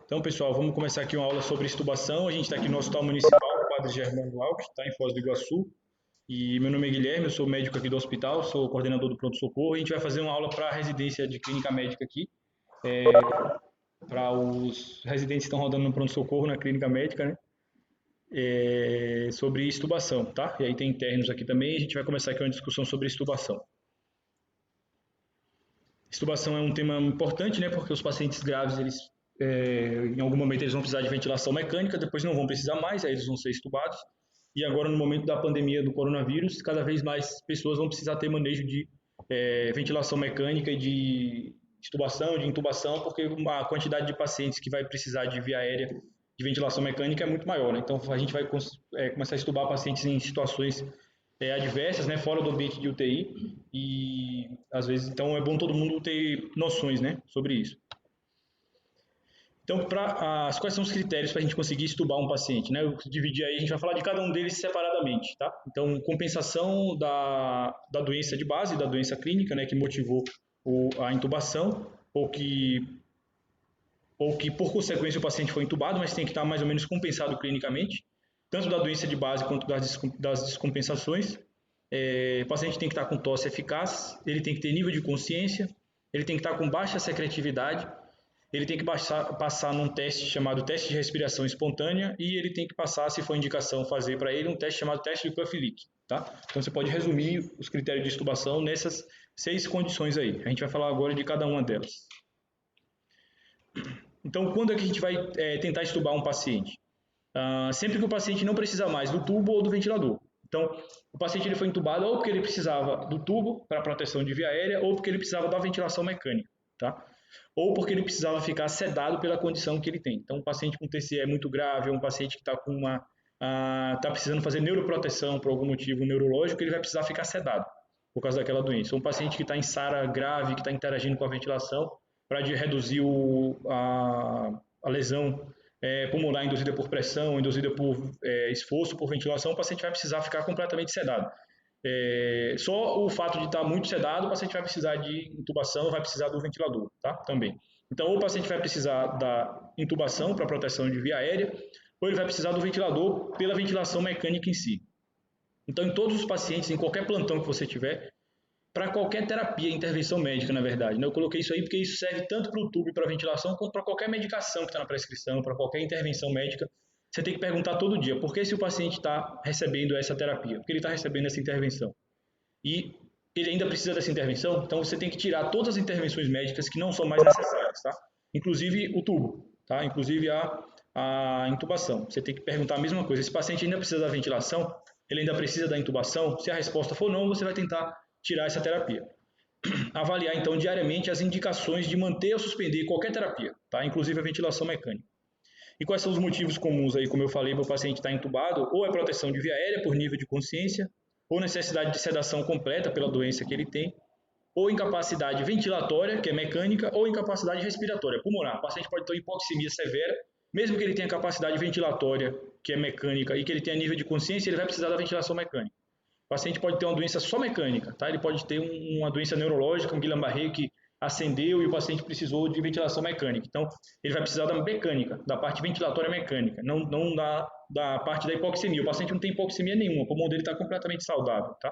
Então, pessoal, vamos começar aqui uma aula sobre extubação. A gente está aqui no Hospital Municipal Padre Germano Alves, está em Foz do Iguaçu. E meu nome é Guilherme, eu sou médico aqui do hospital, sou coordenador do pronto-socorro. A gente vai fazer uma aula para a residência de clínica médica aqui, para os residentes que estão rodando no pronto-socorro na clínica médica, né? Sobre extubação, tá? E aí tem internos aqui também. A gente vai começar aqui uma discussão sobre extubação. Extubação é um tema importante, né? Porque os pacientes graves, em algum momento eles vão precisar de ventilação mecânica, depois não vão precisar mais, aí eles vão ser extubados. E agora, no momento da pandemia do coronavírus, cada vez mais pessoas vão precisar ter manejo de ventilação mecânica e de extubação, de intubação, porque a quantidade de pacientes que vai precisar de via aérea de ventilação mecânica é muito maior, né? Então, a gente vai começar a extubar pacientes em situações adversas, né, fora do ambiente de UTI, e às vezes, então é bom todo mundo ter noções, né, sobre isso. Então, quais são os critérios para a gente conseguir estubar um paciente? Né? Eu dividi aí, a gente vai falar de cada um deles separadamente. Tá? Então, compensação da doença de base, da doença clínica, né, que motivou a intubação, ou que por consequência o paciente foi intubado, mas tem que estar mais ou menos compensado clinicamente, tanto da doença de base quanto das descompensações. O paciente tem que estar com tosse eficaz, ele tem que ter nível de consciência, ele tem que estar com baixa secretividade, ele tem que passar num teste chamado teste de respiração espontânea e ele tem que passar, se for indicação fazer para ele, um teste chamado teste de Cuff-Lick, tá? Então você pode resumir os critérios de extubação nessas 6 condições aí. A gente vai falar agora de cada uma delas. Então, quando é que a gente vai tentar extubar um paciente? Sempre que o paciente não precisa mais do tubo ou do ventilador. Então, o paciente ele foi intubado ou porque ele precisava do tubo para proteção de via aérea ou porque ele precisava da ventilação mecânica, tá? Ou porque ele precisava ficar sedado pela condição que ele tem. Então, um paciente com TCE é muito grave, um paciente que está precisando fazer neuroproteção por algum motivo neurológico, ele vai precisar ficar sedado por causa daquela doença. Um paciente que está em SARA grave, que está interagindo com a ventilação, para reduzir a lesão pulmonar induzida por pressão, induzida por esforço, por ventilação, o paciente vai precisar ficar completamente sedado. Só o fato de estar muito sedado, o paciente vai precisar de intubação, vai precisar do ventilador, tá? Também. Então, ou o paciente vai precisar da intubação para proteção de via aérea, ou ele vai precisar do ventilador pela ventilação mecânica em si. Então, em todos os pacientes, em qualquer plantão que você tiver, para qualquer terapia, intervenção médica, na verdade, né? Eu coloquei isso aí porque isso serve tanto para o tubo e para a ventilação, quanto para qualquer medicação que está na prescrição, para qualquer intervenção médica. Você tem que perguntar todo dia, por que se o paciente está recebendo essa terapia? Por que ele está recebendo essa intervenção? E ele ainda precisa dessa intervenção, então você tem que tirar todas as intervenções médicas que não são mais necessárias, tá? Inclusive o tubo, tá? Inclusive a intubação. Você tem que perguntar a mesma coisa. Esse paciente ainda precisa da ventilação? Ele ainda precisa da intubação? Se a resposta for não, você vai tentar tirar essa terapia. Avaliar, então, diariamente as indicações de manter ou suspender qualquer terapia, tá? Inclusive a ventilação mecânica. E quais são os motivos comuns aí, como eu falei, para o paciente estar entubado? Ou é proteção de via aérea por nível de consciência, ou necessidade de sedação completa pela doença que ele tem, ou incapacidade ventilatória, que é mecânica, ou incapacidade respiratória, pulmonar. O paciente pode ter hipoxemia severa, mesmo que ele tenha capacidade ventilatória, que é mecânica, e que ele tenha nível de consciência, ele vai precisar da ventilação mecânica. O paciente pode ter uma doença só mecânica, tá? Ele pode ter uma doença neurológica, um Guillain-Barré que acendeu e o paciente precisou de ventilação mecânica. Então, ele vai precisar da mecânica, da parte ventilatória mecânica, não da parte da hipoxemia. O paciente não tem hipoxemia nenhuma, o pulmão dele está completamente saudável, tá?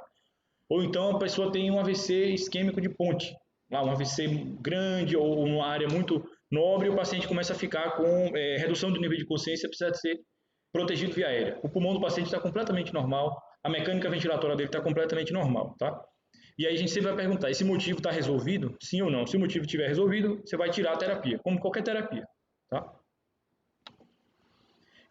Ou então a pessoa tem um AVC isquêmico de ponte, um AVC grande ou uma área muito nobre, e o paciente começa a ficar com redução do nível de consciência, precisa ser protegido via aérea. O pulmão do paciente está completamente normal, a mecânica ventilatória dele está completamente normal, tá? E aí a gente sempre vai perguntar, esse motivo está resolvido? Sim ou não? Se o motivo estiver resolvido, você vai tirar a terapia, como qualquer terapia, tá?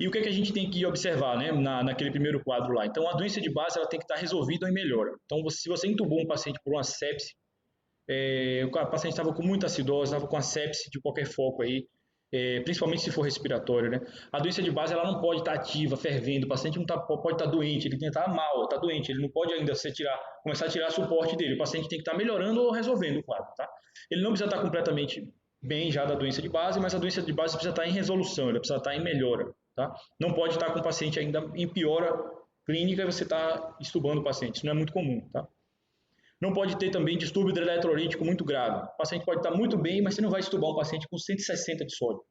E o que, é que a gente tem que observar, né, naquele primeiro quadro lá? Então, a doença de base ela tem que estar resolvida ou em melhora. Então, se você entubou um paciente por uma sepse, o paciente estava com muita acidose, estava com a sepse de qualquer foco aí, principalmente se for respiratório, né? A doença de base ela não pode estar ativa, fervendo, o paciente não pode estar doente, ele tem que estar mal, está doente, ele não pode ainda começar a tirar suporte dele, o paciente tem que estar melhorando ou resolvendo o quadro, tá? Ele não precisa estar completamente bem já da doença de base, mas a doença de base precisa estar em resolução, ele precisa estar em melhora, tá? Não pode estar com o paciente ainda em piora clínica e você está estubando o paciente, isso não é muito comum, tá? Não pode ter também distúrbio hidroeletrolítico muito grave. O paciente pode estar muito bem, mas você não vai estubar um paciente com 160 de sódio.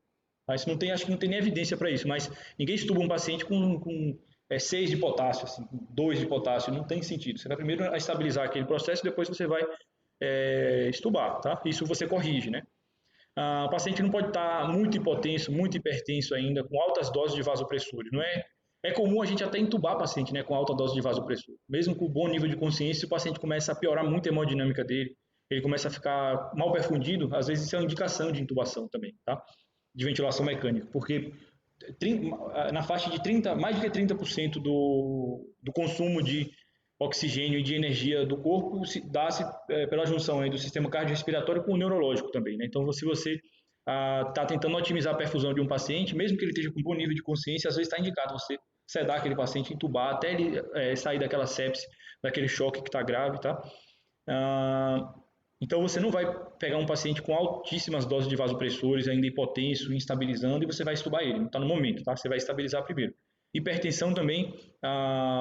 Isso não tem, acho que não tem nem evidência para isso, mas ninguém estuba um paciente com 6 de potássio, assim, 2 de potássio, não tem sentido. Você vai primeiro estabilizar aquele processo, depois você vai estubar, tá? Isso você corrige, né? O paciente não pode estar muito hipotenso, muito hipertenso ainda, com altas doses de vasopressores. Não é comum a gente até entubar paciente, né, com alta dose de vasopressor. Mesmo com bom nível de consciência, se o paciente começa a piorar muito a hemodinâmica dele, ele começa a ficar mal perfundido, às vezes isso é uma indicação de intubação também, tá? De ventilação mecânica, porque na faixa de 30, mais do que 30% do consumo de oxigênio e de energia do corpo dá-se pela junção aí do sistema cardiorrespiratório com o neurológico também, né? Então, se você está tentando otimizar a perfusão de um paciente, mesmo que ele esteja com bom nível de consciência, às vezes está indicado você sedar aquele paciente, entubar, até ele sair daquela sepse, daquele choque que está grave, tá? Então, você não vai pegar um paciente com altíssimas doses de vasopressores, ainda hipotenso, instabilizando, e você vai estubar ele, não está no momento, tá? Você vai estabilizar primeiro. Hipertensão também,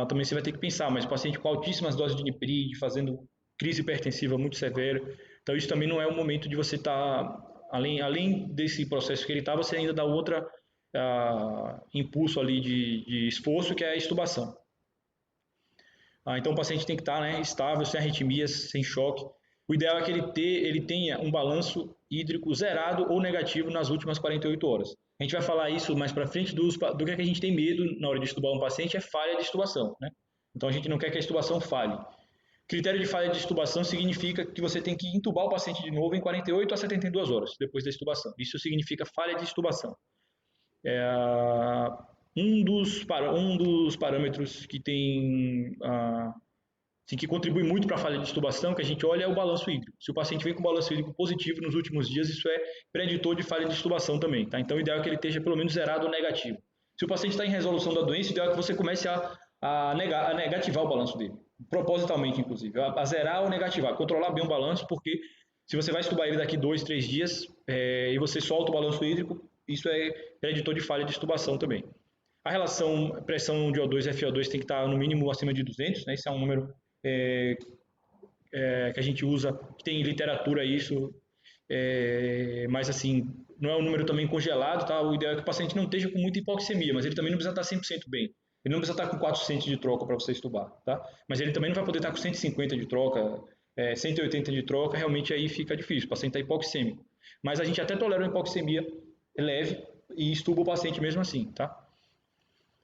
também você vai ter que pensar, mas paciente com altíssimas doses de nipride, fazendo crise hipertensiva muito severa, então isso também não é o momento de você estar, além desse processo que ele está, você ainda dá outra impulso ali de esforço, que é a extubação. Então o paciente tem que estar, né, estável, sem arritmias, sem choque. O ideal é que ele tenha um balanço hídrico zerado ou negativo nas últimas 48 horas. A gente vai falar isso mais para frente do que a gente tem medo na hora de estubar um paciente, é falha de estubação, né? Então a gente não quer que a estubação falhe. Critério de falha de estubação significa que você tem que intubar o paciente de novo em 48 a 72 horas depois da estubação. Isso significa falha de estubação. Um dos parâmetros que tem que contribui muito para a falha de estubação, que a gente olha, é o balanço hídrico. Se o paciente vem com balanço hídrico positivo nos últimos dias, isso é preditor de falha de estubação também, tá? Então, o ideal é que ele esteja pelo menos zerado ou negativo. Se o paciente está em resolução da doença, o ideal é que você comece a negativar o balanço dele, propositalmente, inclusive, a zerar ou negativar, controlar bem o balanço, porque se você vai estubar ele daqui 2, 3 dias e você solta o balanço hídrico, isso é preditor de falha de estubação também. A relação pressão de O2 e FO2 tem que estar no mínimo acima de 200, né? Esse é um número que a gente usa, que tem literatura isso, mas assim, não é um número também congelado, tá? O ideal é que o paciente não esteja com muita hipoxemia, mas ele também não precisa estar 100% bem. Ele não precisa estar com 400 de troca para você estubar, tá? Mas ele também não vai poder estar com 150 de troca, 180 de troca, realmente aí fica difícil, o paciente está hipoxêmico. Mas a gente até tolera uma hipoxemia leve e estuba o paciente mesmo assim, tá?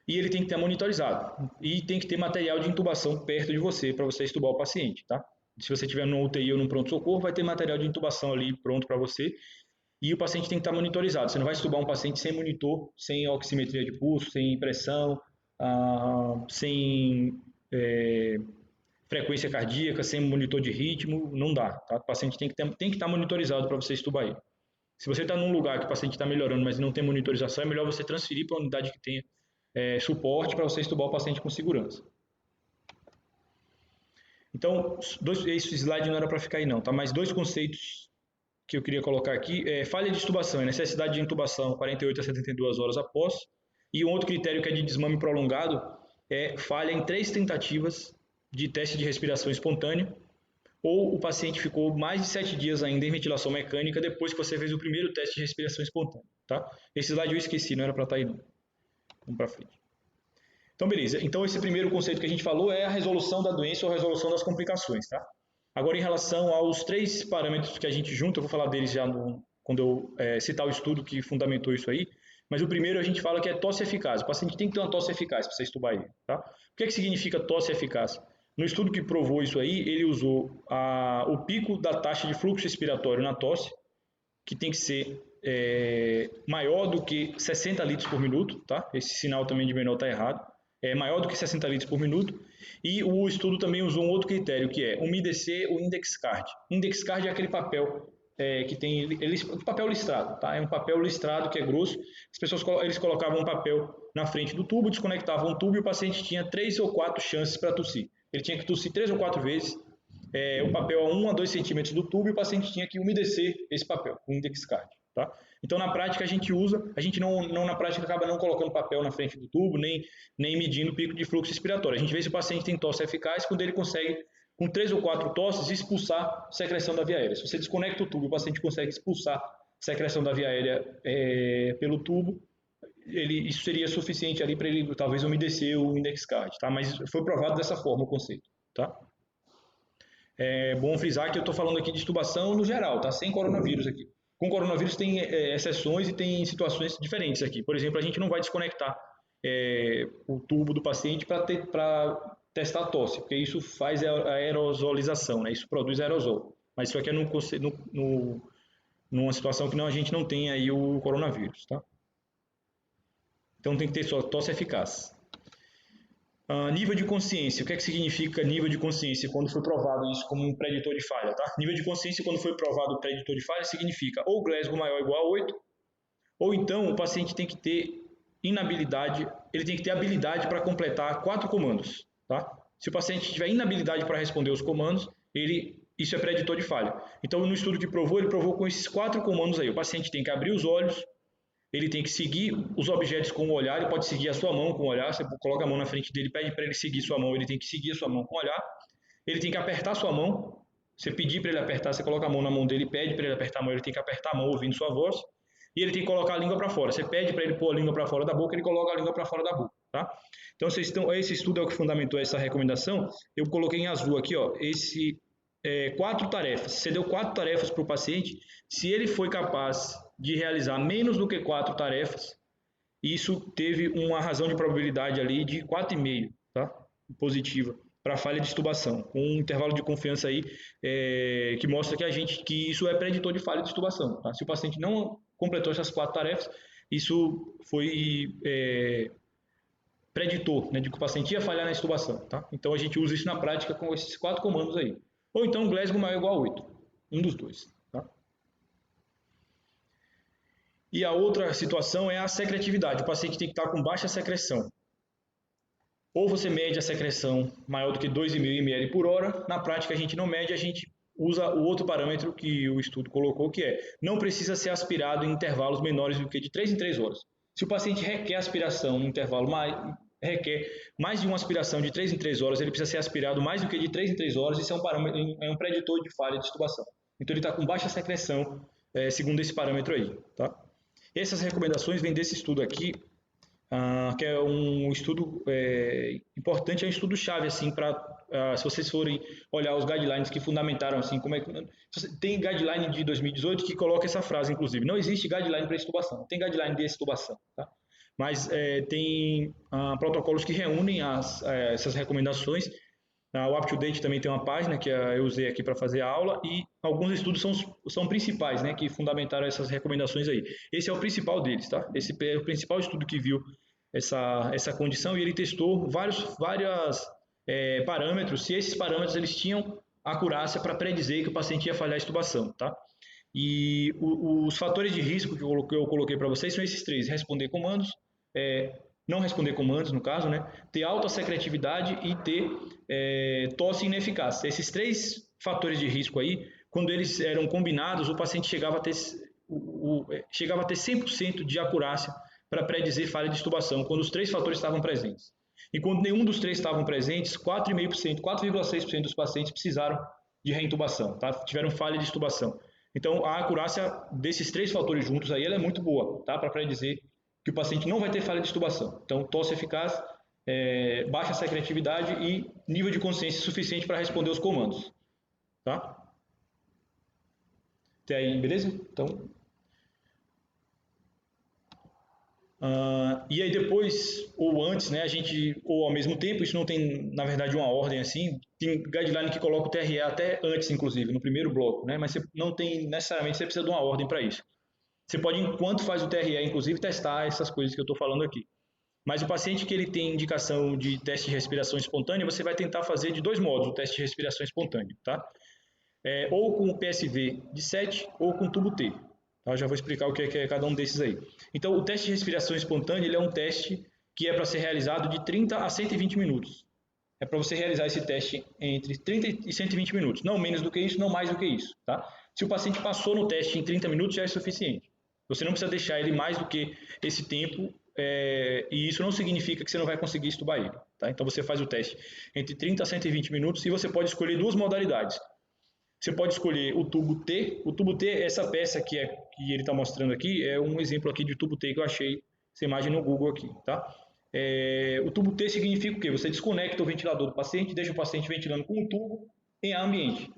E ele tem que estar monitorizado. E tem que ter material de intubação perto de você para você estubar o paciente, tá? Se você estiver no UTI ou no pronto-socorro, vai ter material de intubação ali pronto para você. E o paciente tem que estar monitorizado. Você não vai estubar um paciente sem monitor, sem oximetria de pulso, sem pressão, sem frequência cardíaca, sem monitor de ritmo, não dá. Tá? O paciente tem que estar monitorizado para você estubar ele. Se você está num lugar que o paciente está melhorando, mas não tem monitorização, é melhor você transferir para uma unidade que tenha suporte para você estubar o paciente com segurança. Então, esse slide não era para ficar aí não, tá? Mas dois conceitos que eu queria colocar aqui falha de intubação, necessidade de intubação 48 a 72 horas após, e um outro critério que é de desmame prolongado é falha em 3 tentativas de teste de respiração espontânea, ou o paciente ficou mais de 7 dias ainda em ventilação mecânica depois que você fez o primeiro teste de respiração espontânea, tá? Esse slide eu esqueci, não era para estar aí não. Vamos para frente. Então, beleza. Então, esse primeiro conceito que a gente falou é a resolução da doença ou a resolução das complicações, tá? Agora, em relação aos 3 parâmetros que a gente junta, eu vou falar deles já quando eu citar o estudo que fundamentou isso aí, mas o primeiro a gente fala que é tosse eficaz. O paciente tem que ter uma tosse eficaz para você estubar ele, tá? O que significa tosse eficaz? No estudo que provou isso aí, ele usou o pico da taxa de fluxo respiratório na tosse, que tem que ser maior do que 60 litros por minuto, tá? Esse sinal também de menor está errado. É maior do que 60 litros por minuto. E o estudo também usou um outro critério, que é umedecer o index card. Index card é aquele papel que tem papel listrado, tá? É um papel listrado que é grosso. As pessoas eles colocavam um papel na frente do tubo, desconectavam o tubo e o paciente tinha 3 ou 4 chances para tossir. Ele tinha que tossir 3 ou 4 vezes o papel a 1 a 2 centímetros do tubo e o paciente tinha que umedecer esse papel, o index card. Tá? Então, na prática, a gente não na prática acaba não colocando papel na frente do tubo, nem medindo o pico de fluxo respiratório. A gente vê se o paciente tem tosse eficaz quando ele consegue com 3 ou 4 tosses, expulsar secreção da via aérea. Se você desconecta o tubo e o paciente consegue expulsar secreção da via aérea pelo tubo, isso seria suficiente ali para ele talvez umedecer o index card, tá? Mas foi provado dessa forma o conceito, tá? É bom frisar que eu estou falando aqui de extubação no geral, tá? Sem coronavírus aqui. Com coronavírus tem exceções e tem situações diferentes aqui. Por exemplo, a gente não vai desconectar o tubo do paciente para testar a tosse, porque isso faz a aerosolização, né? Isso produz aerosol. Mas isso aqui é numa situação que a gente não tem aí o coronavírus, tá? Então tem que ter só tosse eficaz. Nível de consciência. O que é que significa nível de consciência quando foi provado isso como um preditor de falha, tá? Nível de consciência quando foi provado o preditor de falha significa ou Glasgow maior ou igual a 8, ou então o paciente tem que ter inabilidade, ele tem que ter habilidade para completar 4 comandos, tá? Se o paciente tiver inabilidade para responder os comandos, isso é preditor de falha. Então no estudo que provou, ele provou com esses 4 comandos aí. O paciente tem que abrir os olhos, ele tem que seguir os objetos com o olhar, ele pode seguir a sua mão com o olhar, você coloca a mão na frente dele, pede para ele seguir sua mão, ele tem que seguir a sua mão com o olhar, ele tem que apertar a sua mão, você pedir para ele apertar, você coloca a mão na mão dele, pede para ele apertar a mão, ele tem que apertar a mão ouvindo sua voz, e ele tem que colocar a língua para fora, você pede para ele pôr a língua para fora da boca, ele coloca a língua para fora da boca, tá? Então, esse estudo é o que fundamentou essa recomendação, eu coloquei em azul aqui, ó, 4 tarefas, você deu 4 tarefas para o paciente, se ele foi capaz de realizar menos do que 4 tarefas, isso teve uma razão de probabilidade ali de 4,5, tá? Positiva, para falha de extubação, com um intervalo de confiança aí que mostra que isso é preditor de falha de extubação, tá? Se o paciente não completou essas 4 tarefas, isso foi preditor, né, de que o paciente ia falhar na extubação, tá? Então a gente usa isso na prática com esses 4 comandos aí. Ou então Glasgow maior ou igual a 8, um dos dois, tá? E a outra situação é a secretividade. O paciente tem que estar com baixa secreção. Ou você mede a secreção maior do que 2,5 ml por hora. Na prática, a gente não mede, a gente usa o outro parâmetro que o estudo colocou, que é não precisa ser aspirado em intervalos menores do que de 3 em 3 horas. Se o paciente requer aspiração no intervalo requer mais de uma aspiração de 3 em 3 horas, ele precisa ser aspirado mais do que de 3 em 3 horas, isso é um preditor de falha de extubação. Então ele está com baixa secreção, segundo esse parâmetro aí, tá? Essas recomendações vêm desse estudo aqui, que é um estudo importante, é um estudo-chave, assim, se vocês forem olhar os guidelines que fundamentaram, assim, tem guideline de 2018 que coloca essa frase, inclusive, não existe guideline para extubação, tem guideline de extubação, tá? Mas tem protocolos que reúnem essas recomendações. O UpToDate também tem uma página que eu usei aqui para fazer a aula, e alguns estudos são principais, né, que fundamentaram essas recomendações aí. Esse é o principal deles, tá? Esse é o principal estudo que viu essa condição, e ele testou vários parâmetros, se esses parâmetros eles tinham acurácia para predizer que o paciente ia falhar a extubação, tá? E os fatores de risco que eu coloquei para vocês são esses 3: responder comandos, não responder comandos, no caso, né? Ter alta secretividade e ter tosse ineficaz. Esses 3 fatores de risco aí, quando eles eram combinados, o paciente chegava a ter 100% de acurácia para predizer falha de extubação, quando os 3 fatores estavam presentes. E quando nenhum dos 3 estavam presentes, 4,5%, 4,6% dos pacientes precisaram de reintubação, tá? Tiveram falha de extubação. Então, a acurácia desses 3 fatores juntos aí, ela é muito boa, tá? Para predizer que o paciente não vai ter falha de extubação. Então, tosse eficaz, baixa secretividade e nível de consciência suficiente para responder os comandos, tá? Até aí, beleza? Então, e aí depois, ou antes, né, ou ao mesmo tempo, isso não tem, na verdade, uma ordem assim, tem guideline que coloca o TRE até antes, inclusive, no primeiro bloco, né, mas você não tem, necessariamente, você precisa de uma ordem para isso. Você pode, enquanto faz o TRE, inclusive, testar essas coisas que eu estou falando aqui. Mas o paciente que ele tem indicação de teste de respiração espontânea, você vai tentar fazer de 2 modos o teste de respiração espontânea, tá? Ou com o PSV de 7 ou com tubo T. Eu já vou explicar o que é cada um desses aí. Então, o teste de respiração espontânea ele é um teste que é para ser realizado de 30 a 120 minutos. É para você realizar esse teste entre 30 e 120 minutos. Não menos do que isso, não mais do que isso, tá? Se o paciente passou no teste em 30 minutos, já é suficiente. Você não precisa deixar ele mais do que esse tempo, e isso não significa que você não vai conseguir extubar ele, tá? Tá? Então você faz o teste entre 30 a 120 minutos e você pode escolher duas modalidades. Você pode escolher o tubo T. O tubo T, essa peça que ele está mostrando aqui, é um exemplo aqui de tubo T que eu achei essa imagem no Google aqui. Tá? O tubo T significa o quê? Você desconecta o ventilador do paciente, deixa o paciente ventilando com o tubo em ar ambiente.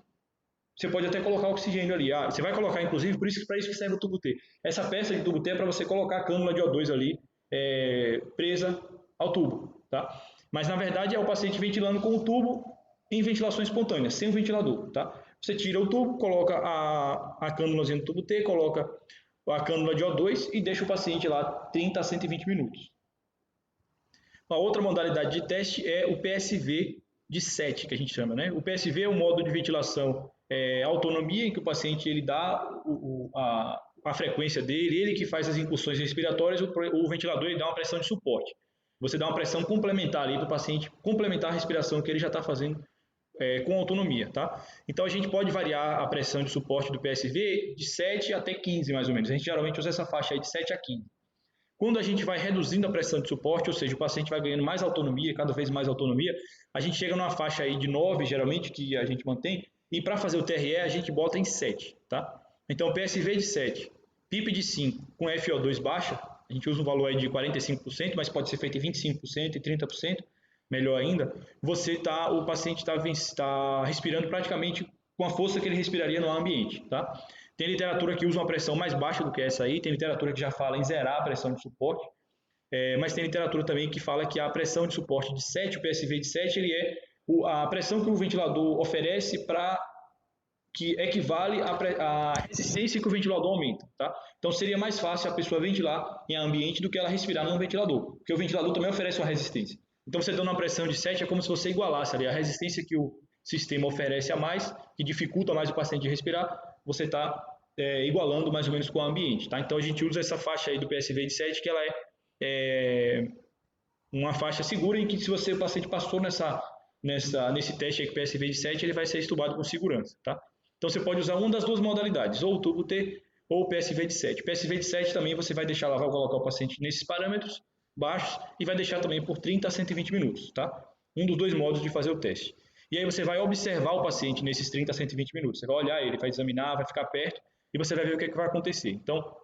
Você pode até colocar oxigênio ali. Você vai colocar, inclusive, para isso que serve o tubo T. Essa peça de tubo T é para você colocar a cânula de O2 ali presa ao tubo. Tá? Mas, na verdade, é o paciente ventilando com o tubo em ventilação espontânea, sem o ventilador. Tá? Você tira o tubo, coloca a cânulazinha do tubo T, coloca a cânula de O2 e deixa o paciente lá 30 a 120 minutos. A outra modalidade de teste é o PSV de 7, que a gente chama. Né? O PSV é um modo de ventilação autonomia, em que o paciente ele dá a frequência dele, ele que faz as incursões respiratórias, o ventilador ele dá uma pressão de suporte. Você dá uma pressão complementar ali para o paciente complementar a respiração que ele já está fazendo com autonomia. Tá? Então a gente pode variar a pressão de suporte do PSV de 7 até 15 mais ou menos. A gente geralmente usa essa faixa aí de 7 a 15. Quando a gente vai reduzindo a pressão de suporte, ou seja, o paciente vai ganhando mais autonomia, cada vez mais autonomia, a gente chega numa faixa aí de 9, geralmente, que a gente mantém, e para fazer o TRE a gente bota em 7, tá? Então, PSV de 7, PIP de 5, com FO2 baixa, a gente usa um valor aí de 45%, mas pode ser feito em 25% e 30%, melhor ainda, o paciente está respirando praticamente com a força que ele respiraria no ambiente, tá? Tem literatura que usa uma pressão mais baixa do que essa aí, tem literatura que já fala em zerar a pressão de suporte, mas tem literatura também que fala que a pressão de suporte de 7, o PSV de 7, ele é a pressão que o ventilador oferece que equivale à resistência que o ventilador aumenta. Tá? Então seria mais fácil a pessoa ventilar em ambiente do que ela respirar num ventilador, porque o ventilador também oferece uma resistência. Então você dando uma pressão de 7 é como se você igualasse ali a resistência que o sistema oferece a mais, que dificulta mais o paciente respirar, você está igualando mais ou menos com o ambiente. Tá? Então a gente usa essa faixa aí do PSV de 7, que ela é uma faixa segura em que se o paciente passou nesse teste aí com PSV de 7, ele vai ser estubado com segurança. Tá? Então você pode usar uma das duas modalidades, ou o tubo T ou o PSV de 7. O PSV de 7 também você vai deixar lá, vai colocar o paciente nesses parâmetros baixos e vai deixar também por 30 a 120 minutos. Tá? Um dos dois modos de fazer o teste. E aí você vai observar o paciente nesses 30 a 120 minutos. Você vai olhar ele, vai examinar, vai ficar perto e você vai ver o que vai acontecer. Então,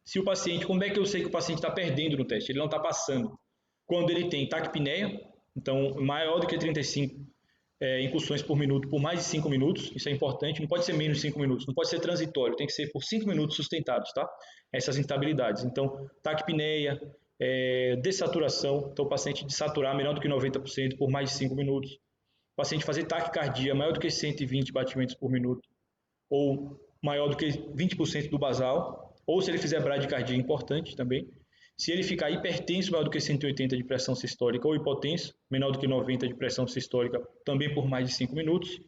se o paciente, como é que eu sei que o paciente está perdendo no teste? Ele não está passando. Quando ele tem taquipneia, então maior do que 35 incursões por minuto por mais de 5 minutos, isso é importante, não pode ser menos de 5 minutos, não pode ser transitório, tem que ser por 5 minutos sustentados, tá? Essas instabilidades. Então, taquipneia, dessaturação, então o paciente desaturar menor do que 90% por mais de 5 minutos, o paciente fazer taquicardia maior do que 120 batimentos por minuto, ou maior do que 20% do basal, ou se ele fizer bradicardia, importante também. Se ele ficar hipertenso, maior do que 180 de pressão sistólica, ou hipotenso, menor do que 90 de pressão sistólica, também por mais de 5 minutos.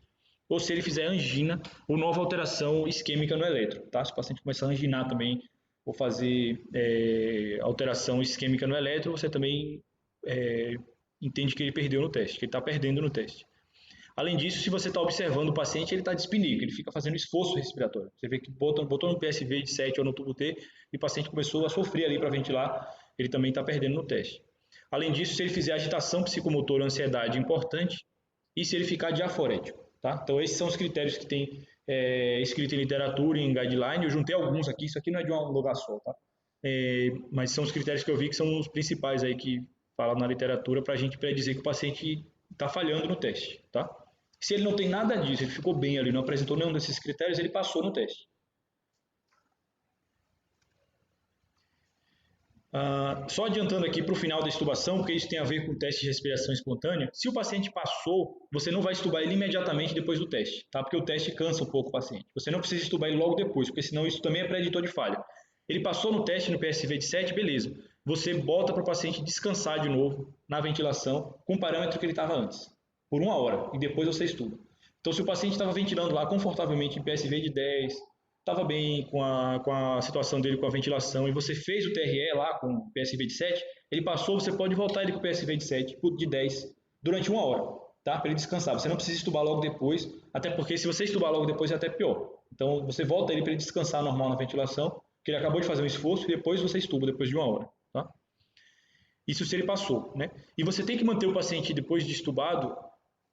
Ou se ele fizer angina, ou nova alteração isquêmica no eletro. Tá? Se o paciente começar a anginar também, ou fazer alteração isquêmica no eletro, você também entende que ele perdeu no teste, que ele está perdendo no teste. Além disso, se você está observando o paciente, ele está dispníco, ele fica fazendo esforço respiratório. Você vê que botou no PSV de 7 ou no tubo T e o paciente começou a sofrer ali para ventilar, ele também está perdendo no teste. Além disso, se ele fizer agitação psicomotora, ansiedade importante e se ele ficar diaforético. Tá? Então, esses são os critérios que tem escrito em literatura e em guideline. Eu juntei alguns aqui, isso aqui não é de um lugar só, tá? Mas são os critérios que eu vi que são os principais aí que falam na literatura para a gente predizer que o paciente está falhando no teste. Tá? Se ele não tem nada disso, ele ficou bem ali, não apresentou nenhum desses critérios, ele passou no teste. Só adiantando aqui para o final da estubação, porque isso tem a ver com o teste de respiração espontânea, se o paciente passou, você não vai estubar ele imediatamente depois do teste, tá? Porque o teste cansa um pouco o paciente. Você não precisa estubar ele logo depois, porque senão isso também é preditor de falha. Ele passou no teste no PSV de 7, beleza. Você bota para o paciente descansar de novo na ventilação com o parâmetro que ele estava antes, por 1 hora, e depois você estuda. Então, se o paciente estava ventilando lá confortavelmente em PSV de 10, estava bem com a situação dele com a ventilação, e você fez o TRE lá com o PSV de 7, ele passou, você pode voltar ele com o PSV de 7, de 10, durante 1 hora, tá? Para ele descansar. Você não precisa estubar logo depois, até porque se você estubar logo depois é até pior. Então, você volta ele para ele descansar normal na ventilação, que ele acabou de fazer um esforço, e depois você estuba depois de 1 hora. Tá? Isso se ele passou, né? E você tem que manter o paciente depois de extubado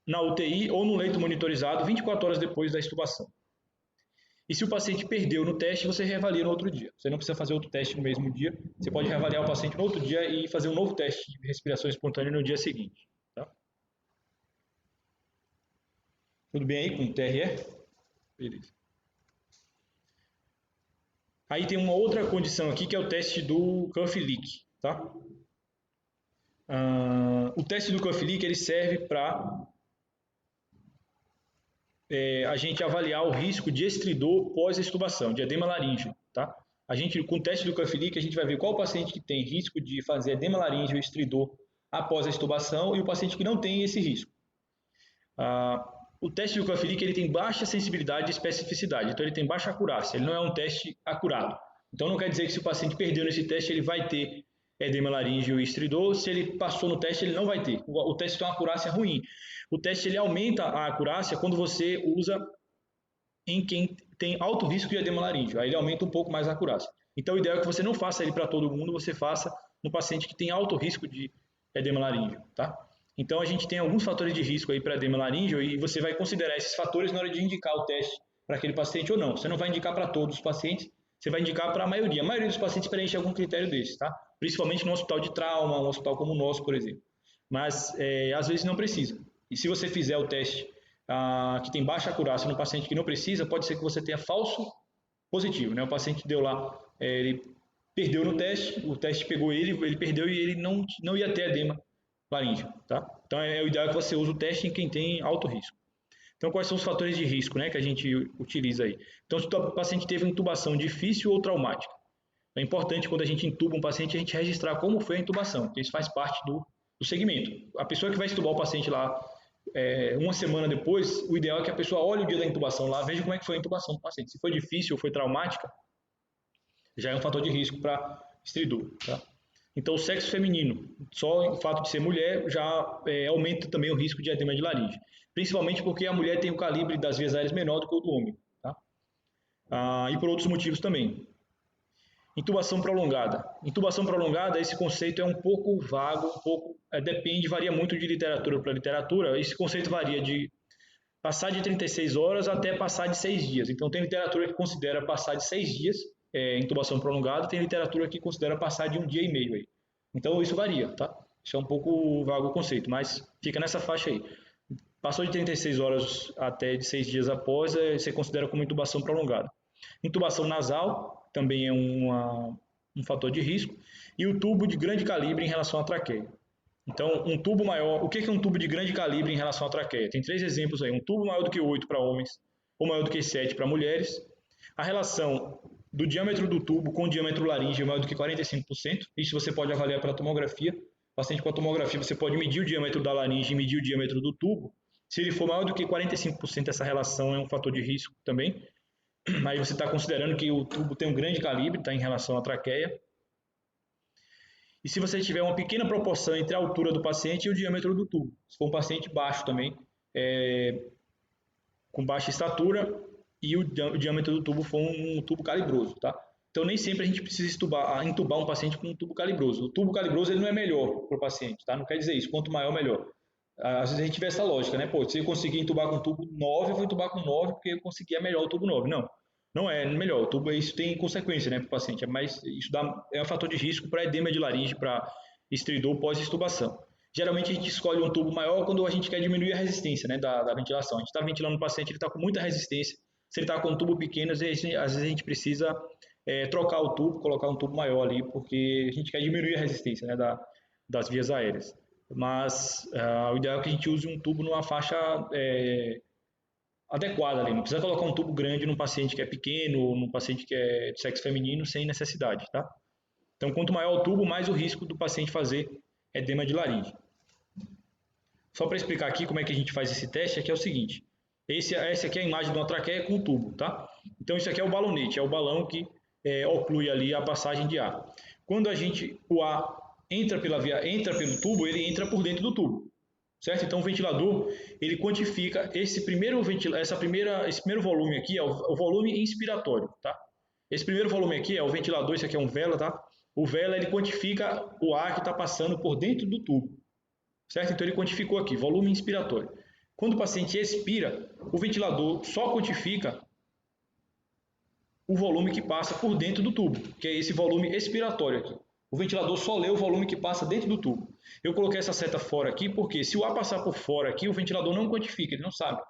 na UTI ou no leito monitorizado 24 horas depois da extubação. E se o paciente perdeu no teste, você reavalia no outro dia. Você não precisa fazer outro teste no mesmo dia. Você pode reavaliar o paciente no outro dia e fazer um novo teste de respiração espontânea no dia seguinte. Tá? Tudo bem aí com o TRE? Beleza. Aí tem uma outra condição aqui que é o teste do Cuff Leak. Tá? O teste do Cuff Leak ele serve para a gente avaliar o risco de estridor pós-extubação, de edema laríngeo, tá? A gente, com o teste do Cuff Leak, a gente vai ver qual paciente que tem risco de fazer edema laríngeo e estridor após a extubação e o paciente que não tem esse risco. O teste do Cuff Leak ele tem baixa sensibilidade e especificidade, então ele tem baixa acurácia, ele não é um teste acurado. Então não quer dizer que se o paciente perdeu nesse teste, ele vai ter edema laríngeo e estridor, se ele passou no teste, ele não vai ter. O teste tem uma acurácia ruim. O teste ele aumenta a acurácia quando você usa em quem tem alto risco de edema laríngeo. Aí ele aumenta um pouco mais a acurácia. Então o ideal é que você não faça ele para todo mundo, você faça no paciente que tem alto risco de edema laríngeo, tá? Então a gente tem alguns fatores de risco aí para edema laríngeo e você vai considerar esses fatores na hora de indicar o teste para aquele paciente ou não. Você não vai indicar para todos os pacientes, você vai indicar para a maioria. A maioria dos pacientes preenche algum critério desse, tá? Principalmente no hospital de trauma, um hospital como o nosso, por exemplo. Mas às vezes não precisa. E se você fizer o teste que tem baixa acurácia no paciente que não precisa, pode ser que você tenha falso positivo, né? O paciente deu lá, ele perdeu no teste, o teste pegou ele perdeu e ele não ia ter edema laríngeo, tá? Então o ideal é que você use o teste em quem tem alto risco. Então, quais são os fatores de risco, né, que a gente utiliza aí? Então, se o paciente teve uma intubação difícil ou traumática, é importante quando a gente intuba um paciente a gente registrar como foi a intubação, porque isso faz parte do segmento. A pessoa que vai intubar o paciente lá uma semana depois, o ideal é que a pessoa olhe o dia da intubação lá, veja como é que foi a intubação do paciente. Se foi difícil ou foi traumática, já é um fator de risco para estridor, tá? Então, o sexo feminino, só o fato de ser mulher já aumenta também o risco de edema de laringe. Principalmente porque a mulher tem o calibre das vias aéreas menor do que o do homem. Tá? E por outros motivos também. Intubação prolongada. Intubação prolongada, esse conceito é um pouco vago, depende, varia muito de literatura para literatura. Esse conceito varia de passar de 36 horas até passar de 6 dias. Então, tem literatura que considera passar de 6 dias intubação prolongada, tem literatura que considera passar de 1 dia e meio aí. Então isso varia, tá? Isso é um pouco vago o conceito, mas fica nessa faixa aí. Passou de 36 horas até de 6 dias após, você considera como intubação prolongada. Intubação nasal também é um fator de risco. E o tubo de grande calibre em relação à traqueia. Então, um tubo maior, o que é um tubo de grande calibre em relação à traqueia? Tem 3 exemplos aí, um tubo maior do que 8 para homens, ou maior do que 7 para mulheres. A relação do diâmetro do tubo com o diâmetro laríngeo é maior do que 45%. Isso você pode avaliar pela tomografia. Paciente com a tomografia, você pode medir o diâmetro da laringe e medir o diâmetro do tubo. Se ele for maior do que 45%, essa relação é um fator de risco também. Aí você está considerando que o tubo tem um grande calibre, tá, em relação à traqueia. E se você tiver uma pequena proporção entre a altura do paciente e o diâmetro do tubo. Se for um paciente baixo também, com baixa estatura, e o diâmetro do tubo for um tubo calibroso, tá? Então nem sempre a gente precisa intubar um paciente com um tubo calibroso. O tubo calibroso ele não é melhor para o paciente, tá? Não quer dizer isso, quanto maior, melhor. Às vezes a gente tiver essa lógica, né? Pô, se eu conseguir intubar com tubo 9, eu vou intubar com 9 porque eu conseguia melhor o tubo 9. Não, não é melhor. O tubo, isso tem consequência, né, para o paciente. Mas isso é um fator de risco para edema de laringe, para estridor pós-extubação. Geralmente a gente escolhe um tubo maior quando a gente quer diminuir a resistência, né, da ventilação. A gente está ventilando o paciente, ele está com muita resistência. Se ele está com um tubo pequeno, às vezes a gente precisa trocar o tubo, colocar um tubo maior ali, porque a gente quer diminuir a resistência, né, das vias aéreas. Mas o ideal é que a gente use um tubo numa faixa adequada ali. Não precisa colocar um tubo grande num paciente que é pequeno, num paciente que é de sexo feminino, sem necessidade, tá? Então, quanto maior o tubo, mais o risco do paciente fazer edema de laringe. Só para explicar aqui como é que a gente faz esse teste, aqui é o seguinte. Essa aqui é a imagem de uma traqueia com tubo, tá? Então, isso aqui é o balonete, é o balão que oclui ali a passagem de ar. Quando o ar entra pelo tubo, ele entra por dentro do tubo, certo? Então, o ventilador, ele quantifica esse primeiro volume aqui, é o volume inspiratório, tá? Esse primeiro volume aqui é o ventilador, isso aqui é um vela, tá? O vela ele quantifica o ar que está passando por dentro do tubo, certo? Então ele quantificou aqui, volume inspiratório. Quando o paciente expira, o ventilador só quantifica o volume que passa por dentro do tubo, que é esse volume expiratório aqui. O ventilador só lê o volume que passa dentro do tubo. Eu coloquei essa seta fora aqui porque se o ar passar por fora aqui, o ventilador não quantifica, ele não sabe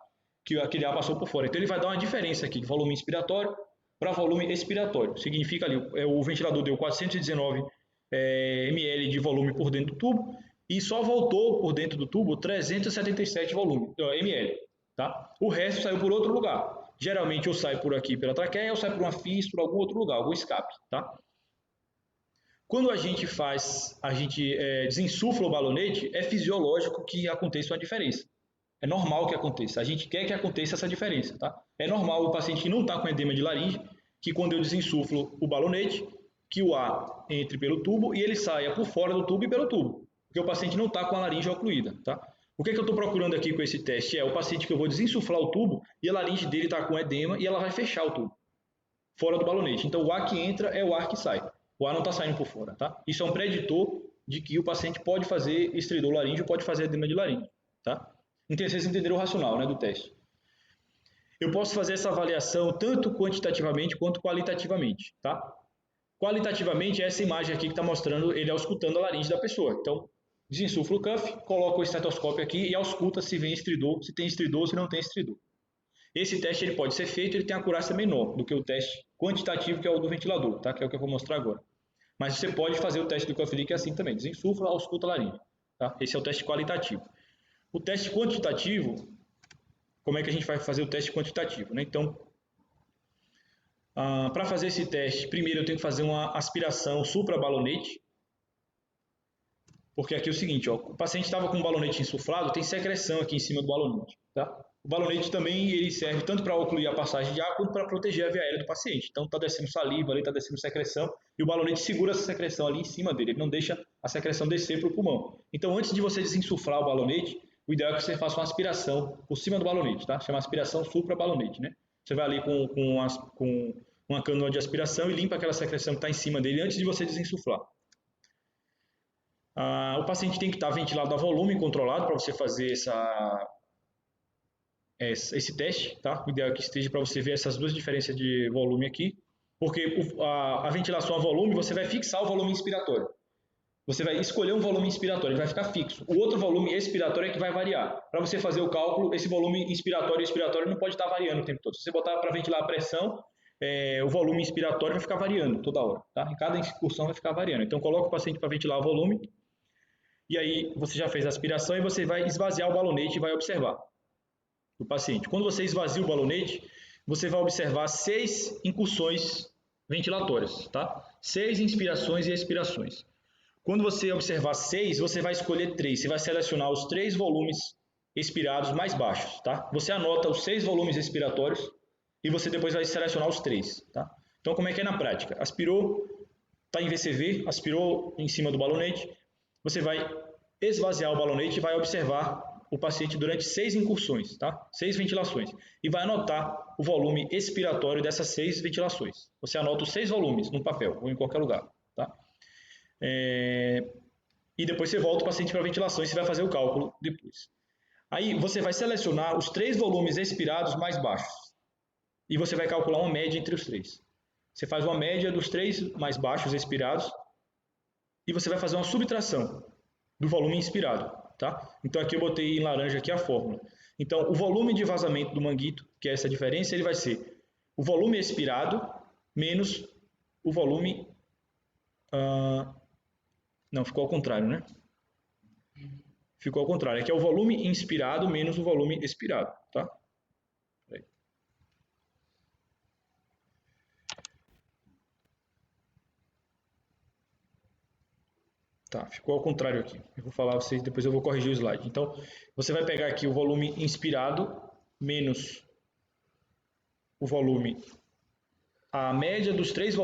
que aquele ar passou por fora. Então ele vai dar uma diferença aqui de volume inspiratório para volume expiratório. Significa ali, o ventilador deu 419 ml de volume por dentro do tubo e só voltou por dentro do tubo 377 ml. Tá? O resto saiu por outro lugar. Geralmente ou sai por aqui pela traqueia ou sai por uma fístula, algum outro lugar, algum escape. Tá? Quando a gente desinsufla o balonete, é fisiológico que aconteça uma diferença. É normal que aconteça. A gente quer que aconteça essa diferença. Tá? É normal o paciente que não está com edema de laringe, que quando eu desinsuflo o balonete, que o ar entre pelo tubo e ele saia por fora do tubo e pelo tubo. Porque o paciente não está com a laringe ocluída. Tá? O que eu estou procurando aqui com esse teste é o paciente que eu vou desinsuflar o tubo e a laringe dele está com edema e ela vai fechar o tubo, fora do balonete. Então o ar que entra é o ar que sai. O ar não está saindo por fora. Tá? Isso é um preditor de que o paciente pode fazer estridor laríngeo, pode fazer edema de laringe. Tá? Então vocês entenderam o racional, né, do teste. Eu posso fazer essa avaliação tanto quantitativamente quanto qualitativamente. Tá? Qualitativamente é essa imagem aqui que está mostrando ele auscultando a laringe da pessoa. Então, desinsufla o cuff, coloca o estetoscópio aqui e ausculta se vem estridor, se tem estridor, se não tem estridor. Esse teste ele pode ser feito, ele tem a acurácia menor do que o teste quantitativo, que é o do ventilador, tá? Que é o que eu vou mostrar agora. Mas você pode fazer o teste do cuff leak assim também, desinsufla, ausculta a laringe. Tá? Esse é o teste qualitativo. O teste quantitativo, como é que a gente vai fazer o teste quantitativo? Né? Então, para fazer esse teste, primeiro eu tenho que fazer uma aspiração suprabalonete, porque aqui é o seguinte, ó, o paciente estava com um balonete insuflado, tem secreção aqui em cima do balonete. Tá? O balonete também ele serve tanto para ocluir a passagem de ar quanto para proteger a via aérea do paciente. Então está descendo saliva ali, está descendo secreção e o balonete segura essa secreção ali em cima dele, ele não deixa a secreção descer para o pulmão. Então antes de você desinsuflar o balonete, o ideal é que você faça uma aspiração por cima do balonete, tá? Chama aspiração supra-balonete, né? Você vai ali com uma cânula de aspiração e limpa aquela secreção que está em cima dele antes de você desinsuflar. O paciente tem que estar ventilado a volume controlado para você fazer esse teste, tá? O ideal é que esteja para você ver essas duas diferenças de volume aqui, porque a ventilação a volume, você vai fixar o volume inspiratório. Você vai escolher um volume inspiratório, ele vai ficar fixo. O outro volume expiratório é que vai variar. Para você fazer o cálculo, esse volume inspiratório e expiratório não pode estar variando o tempo todo. Se você botar para ventilar a pressão, o volume inspiratório vai ficar variando toda hora. Tá? Em cada incursão vai ficar variando. Então, coloca o paciente para ventilar o volume. E aí, você já fez a aspiração e você vai esvaziar o balonete e vai observar o paciente. Quando você esvazia o balonete, você vai observar 6 incursões ventilatórias. Tá? 6 inspirações e expirações. Quando você observar 6, você vai escolher 3. Você vai selecionar os 3 volumes expirados mais baixos. Tá? Você anota os 6 volumes expiratórios e você depois vai selecionar os 3. Tá? Então, como é que é na prática? Aspirou, está em VCV, aspirou em cima do balonete. Você vai esvaziar o balonete e vai observar o paciente durante 6 incursões, tá? 6 ventilações. E vai anotar o volume expiratório dessas 6 ventilações. Você anota os 6 volumes no papel ou em qualquer lugar. Tá? E depois você volta o paciente para a ventilação e você vai fazer o cálculo depois. Aí você vai selecionar os 3 volumes expirados mais baixos. E você vai calcular uma média entre os 3. Você faz uma média dos 3 mais baixos expirados e você vai fazer uma subtração do volume inspirado. Tá? Então aqui eu botei em laranja aqui a fórmula. Então o volume de vazamento do manguito, que é essa diferença, ele vai ser o volume expirado menos o volume... Não, ficou ao contrário, né? Ficou ao contrário. Aqui é o volume inspirado menos o volume expirado, tá? Aí. Tá, ficou ao contrário aqui. Eu vou falar a vocês, depois eu vou corrigir o slide. Então, você vai pegar aqui o volume inspirado menos o volume, a média dos 3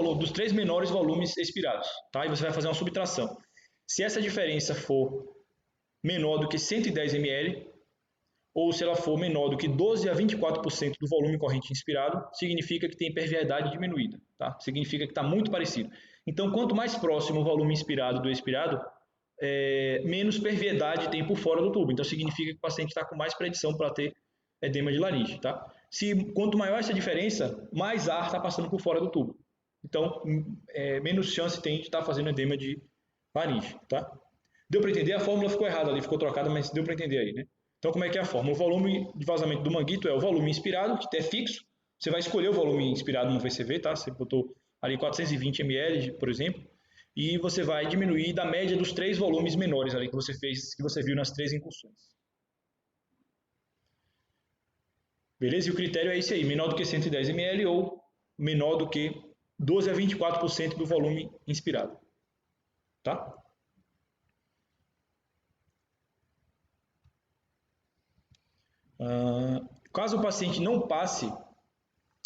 menores volumes expirados, tá? E você vai fazer uma subtração. Se essa diferença for menor do que 110 ml, ou se ela for menor do que 12 a 24% do volume corrente inspirado, significa que tem perviedade diminuída, tá? Significa que está muito parecido. Então, quanto mais próximo o volume inspirado do expirado, menos perviedade tem por fora do tubo. Então, significa que o paciente está com mais predição para ter edema de laringe, tá? Quanto maior essa diferença, mais ar está passando por fora do tubo. Então, menos chance tem de estar fazendo edema de laringe, tá? Deu para entender? A fórmula ficou errada ali, ficou trocada, mas deu para entender aí, né? Então, como é que é a fórmula? O volume de vazamento do manguito é o volume inspirado, que é fixo. Você vai escolher o volume inspirado no VCV, tá? Você botou ali 420 ml, por exemplo, e você vai diminuir da média dos 3 volumes menores ali que você fez, que você viu nas 3 incursões. Beleza? E o critério é esse aí, menor do que 110 ml ou menor do que 12 a 24% do volume inspirado. Tá? Caso o paciente não passe,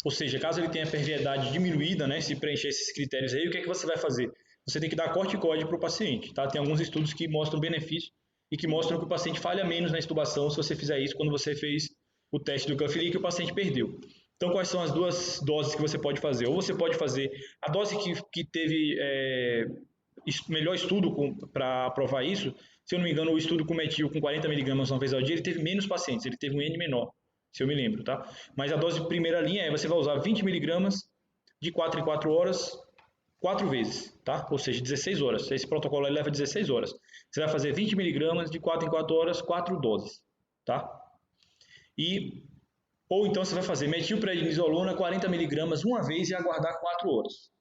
ou seja, caso ele tenha perviedade diminuída, né, se preencher esses critérios aí, o que é que você vai fazer? Você tem que dar corticóide para o paciente, tá? Tem alguns estudos que mostram benefício e que mostram que o paciente falha menos na extubação se você fizer isso quando você fez o teste do Cuff-Link e o paciente perdeu. Então, quais são as duas doses que você pode fazer? Ou você pode fazer a dose que teve melhor estudo para provar isso. Se eu não me engano, o estudo com metil com 40 mg uma vez ao dia, ele teve menos pacientes, ele teve um N menor, se eu me lembro, tá? Mas a dose de primeira linha você vai usar 20 mg de 4 em 4 horas, 4 vezes, tá? Ou seja, 16 horas. Esse protocolo aí leva 16 horas. Você vai fazer 20 mg de 4 em 4 horas, 4 doses, tá? Ou então você vai fazer metilprednisolona 40 mg uma vez e aguardar 4 horas.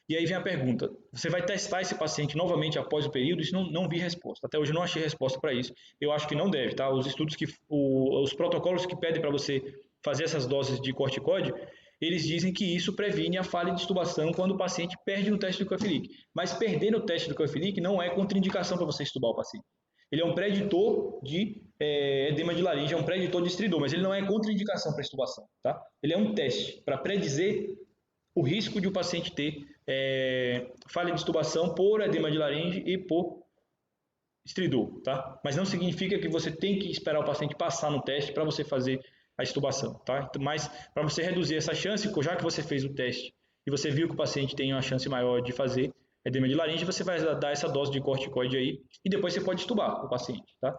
E aí vem a pergunta, você vai testar esse paciente novamente após o período? Isso não vi resposta. Até hoje eu não achei resposta para isso. Eu acho que não deve, tá? Os estudos os protocolos que pedem para você fazer essas doses de corticóide, eles dizem que isso previne a falha de extubação quando o paciente perde no teste do Cuff-Link. Mas perder no teste do Cuff-Link não é contraindicação para você extubar o paciente. Ele é um preditor de edema de laringe, é um preditor de estridor, mas ele não é contraindicação para extubação, tá? Ele é um teste para predizer o risco de o paciente ter falha de extubação por edema de laringe e por estridor, tá? Mas não significa que você tem que esperar o paciente passar no teste para você fazer a extubação, tá? Mas para você reduzir essa chance, já que você fez o teste e você viu que o paciente tem uma chance maior de fazer edema de laringe, você vai dar essa dose de corticoide aí e depois você pode extubar o paciente, tá?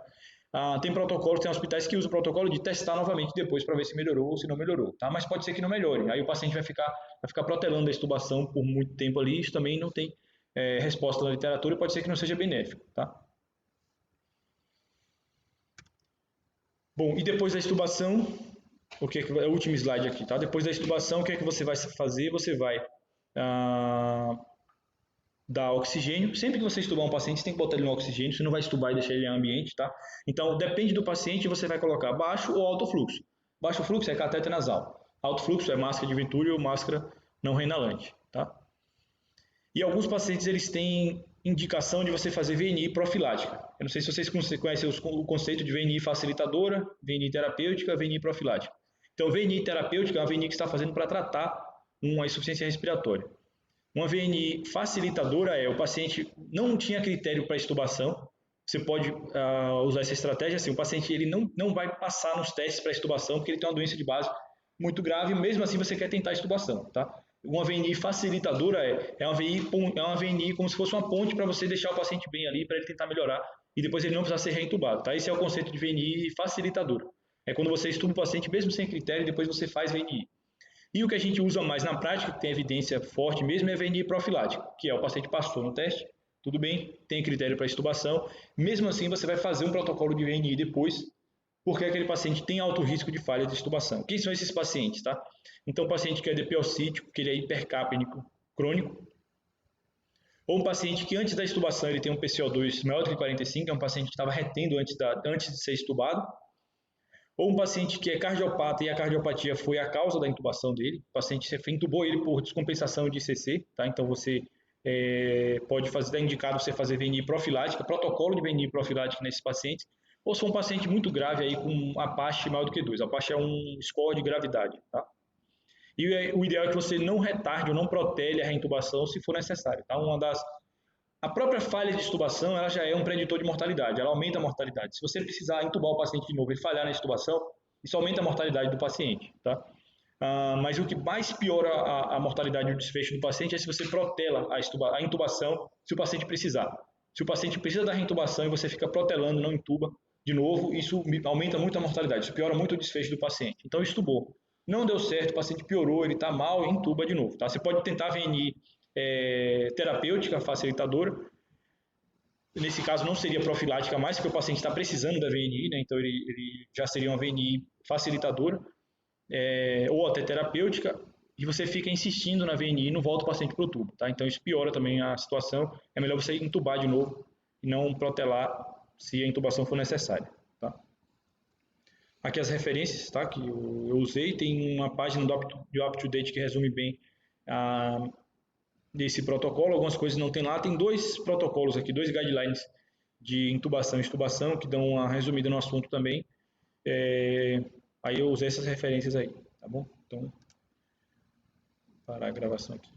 Tem protocolos, tem hospitais que usam o protocolo de testar novamente depois para ver se melhorou ou se não melhorou, tá? Mas pode ser que não melhore. Aí o paciente vai ficar protelando a extubação por muito tempo ali, isso também não tem resposta na literatura e pode ser que não seja benéfico, tá? Bom, e depois da extubação, o que é o último slide aqui, tá? Depois da extubação, o que é que você vai fazer? Você vai dar oxigênio. Sempre que você extubar um paciente, você tem que botar ele no oxigênio, você não vai extubar e deixar ele em ambiente, tá? Então, depende do paciente, você vai colocar baixo ou alto fluxo. Baixo fluxo é catéter nasal. Alto fluxo é máscara de Venturi ou máscara não reinalante, tá? E alguns pacientes, eles têm indicação de você fazer VNI profilática. Eu não sei se vocês conhecem o conceito de VNI facilitadora, VNI terapêutica, VNI profilática. Então, VNI terapêutica é uma VNI que você está fazendo para tratar uma insuficiência respiratória. Uma VNI facilitadora o paciente não tinha critério para extubação, você pode usar essa estratégia assim, o paciente ele não vai passar nos testes para extubação porque ele tem uma doença de base muito grave, mesmo assim você quer tentar a extubação, tá? Uma VNI facilitadora é uma VNI como se fosse uma ponte para você deixar o paciente bem ali, para ele tentar melhorar e depois ele não precisar ser reintubado, tá? Esse é o conceito de VNI facilitadora. É quando você extuba o paciente mesmo sem critério e depois você faz VNI. E o que a gente usa mais na prática, que tem evidência forte mesmo, é a VNI profilática, que é o paciente passou no teste, tudo bem, tem critério para extubação, mesmo assim você vai fazer um protocolo de VNI depois, porque aquele paciente tem alto risco de falha de extubação. Quem são esses pacientes, tá? Então, um paciente que é DPO-cítico, que ele é hipercapnico crônico, ou um paciente que antes da extubação ele tem um PCO2 maior do que 45, é um paciente que estava retendo antes de ser extubado, ou um paciente que é cardiopata e a cardiopatia foi a causa da intubação dele, o paciente você intubou ele por descompensação de ICC, tá? Então você pode fazer, é indicado você fazer VNI profilática, protocolo de VNI profilática nesses pacientes, ou se for um paciente muito grave aí com Apache maior do que 2, Apache é um score de gravidade, tá? E o ideal é que você não retarde ou não protele a reintubação se for necessário, tá? Uma das A própria falha de intubação, ela já é um preditor de mortalidade, ela aumenta a mortalidade. Se você precisar intubar o paciente de novo e falhar na intubação, isso aumenta a mortalidade do paciente, tá? Mas o que mais piora a mortalidade e o desfecho do paciente é se você protela a intubação se o paciente precisar. Se o paciente precisa da reintubação e você fica protelando, não intuba de novo, isso aumenta muito a mortalidade, isso piora muito o desfecho do paciente. Então, estubou. Não deu certo, o paciente piorou, ele está mal, intuba de novo. Tá? Você pode tentar VNI terapêutica, facilitadora. Nesse caso, não seria profilática mais, porque o paciente está precisando da VNI, né? Então ele já seria uma VNI facilitadora, ou até terapêutica, e você fica insistindo na VNI e não volta o paciente para o tubo. Tá? Então isso piora também a situação. É melhor você intubar de novo e não protelar se a intubação for necessária. Tá? Aqui as referências, tá, que eu usei, tem uma página do UpToDate que resume bem desse protocolo, algumas coisas não tem lá, tem 2 protocolos aqui, 2 guidelines de intubação e extubação, que dão uma resumida no assunto também. Aí eu usei essas referências aí, tá bom? Então, parar a gravação aqui.